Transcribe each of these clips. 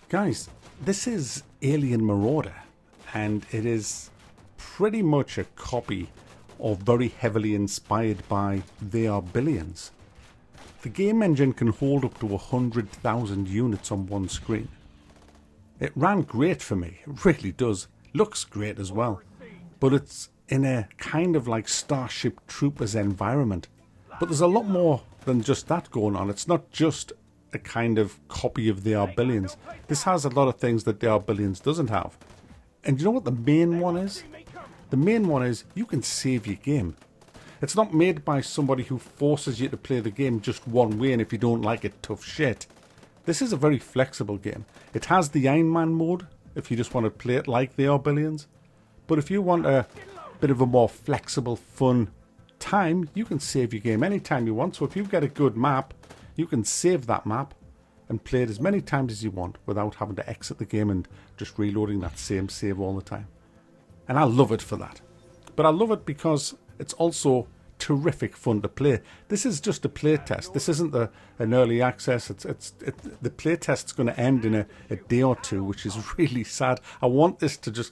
Guys, this is Alien Marauder, and it is pretty much a copy of very heavily inspired by They Are Billions. The game engine can hold up to 100,000 units on one screen. It ran great for me, it really does. Looks great as well, but it's in a kind of like Starship Troopers environment. But there's a lot more than just that going on. It's not just a kind of copy of They Are Billions. This has a lot of things that They Are Billions doesn't have. And you know what the main one is? The main one is you can save your game. It's not made by somebody who forces you to play the game just one way, and if you don't like it, tough shit. This is a very flexible game. It has the Iron Man mode, if you just want to play it like They Are Billions. But if you want a bit of a more flexible, fun time, you can save your game anytime you want. So if you've got a good map, you can save that map and play it as many times as you want without having to exit the game and just reloading that same save all the time. And I love it for that. But I love it because it's also terrific fun to play. This is just a play test. This isn't an early access. The play test's going to end in a day or two, which is really sad. I want this to just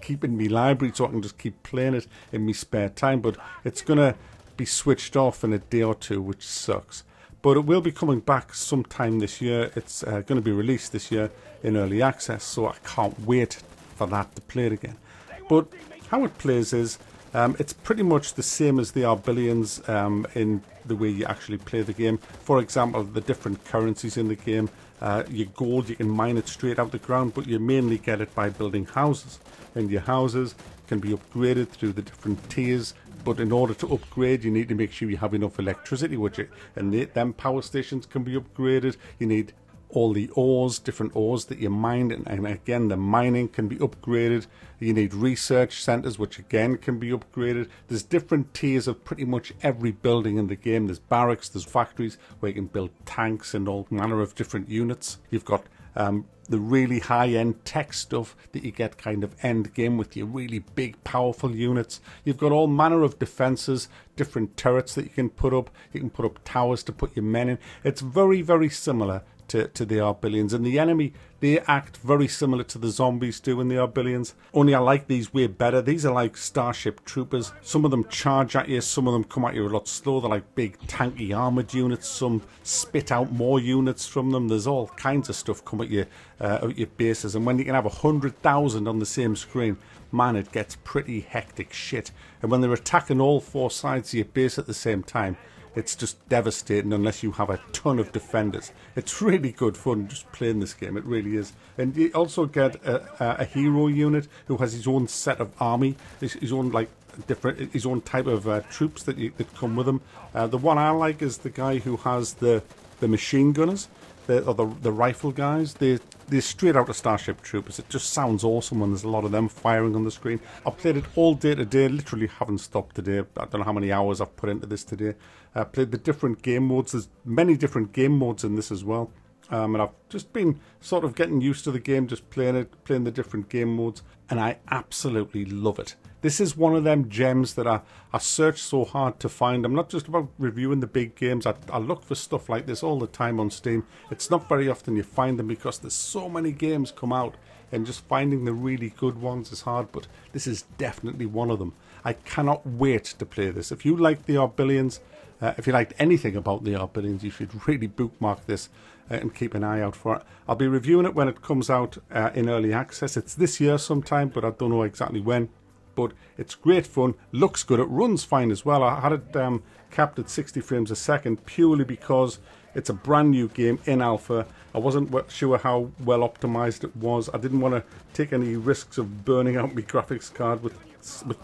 keep in my library so I can just keep playing it in my spare time, but it's going to be switched off in a day or two, which sucks. But it will be coming back sometime this year. It's going to be released this year in early access, so I can't wait for that to play it again. But how it plays is, it's pretty much the same as They Are Billions in the way you actually play the game. For example, the different currencies in the game. Your gold, you can mine it straight out the ground, but you mainly get it by building houses. And your houses can be upgraded through the different tiers. But in order to upgrade, you need to make sure you have enough electricity, and them power stations can be upgraded. You need all the ores, different ores that you mine, and again, the mining can be upgraded. You need research centers, which again can be upgraded. There's different tiers of pretty much every building in the game. There's barracks, there's factories where you can build tanks and all manner of different units. You've got the really high-end tech stuff that you get kind of end game with your really big, powerful units. You've got all manner of defenses, different turrets that you can put up. You can put up towers to put your men in. It's very, very similar to They Are Billions, and the enemy, they act very similar to the zombies do in They Are Billions, only I like these way better. These are like Starship Troopers. Some of them charge at you, some of them come at you a lot slower. They're like big tanky armoured units. Some spit out more units from them. There's all kinds of stuff come at you at your bases, and when you can have 100,000 on the same screen, man, it gets pretty hectic shit. And when they're attacking all four sides of your base at the same time, it's just devastating unless you have a ton of defenders. It's really good fun just playing this game, it really is. And you also get a hero unit who has his own set of army, his own his own type of troops that come with him. The one I like is the guy who has the machine gunners, the rifle guys. They're straight out of Starship Troopers. It just sounds awesome when there's a lot of them firing on the screen. I've played it all day today, literally haven't stopped today. I don't know how many hours I've put into this today. I played the different game modes. There's many different game modes in this as well. And I've just been sort of getting used to the game, just playing the different game modes, and I absolutely love it. This is one of them gems that I search so hard to find. I'm not just about reviewing the big games. I look for stuff like this all the time on Steam. It's not very often you find them because there's so many games come out, and just finding the really good ones is hard, but this is definitely one of them. I cannot wait to play this. If you like They Are Billions, if you liked anything about They Are Billions, you should really bookmark this and keep an eye out for it. I'll be reviewing it when it comes out in early access. It's this year sometime, but I don't know exactly when. But it's great fun, looks good, it runs fine as well. I had it capped at 60 frames a second purely because it's a brand new game in alpha. I wasn't sure how well optimized it was. I didn't want to take any risks of burning out my graphics card with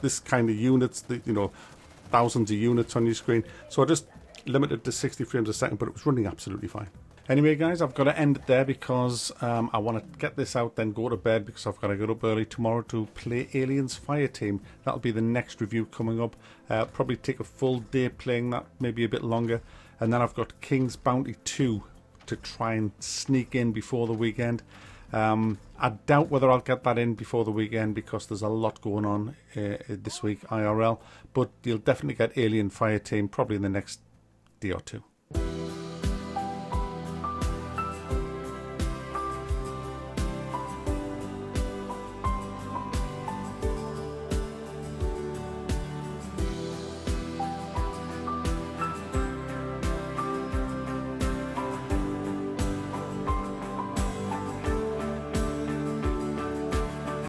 this kind of units, thousands of units on your screen. So I just limited to 60 frames a second, but it was running absolutely fine. Anyway, guys, I've got to end it there because I want to get this out, then go to bed because I've got to get up early tomorrow to play Aliens Fireteam. That'll be the next review coming up. Probably take a full day playing that, maybe a bit longer. And then I've got King's Bounty 2 to try and sneak in before the weekend. I doubt whether I'll get that in before the weekend because there's a lot going on this week IRL. But you'll definitely get Alien Fireteam probably in the next day or two.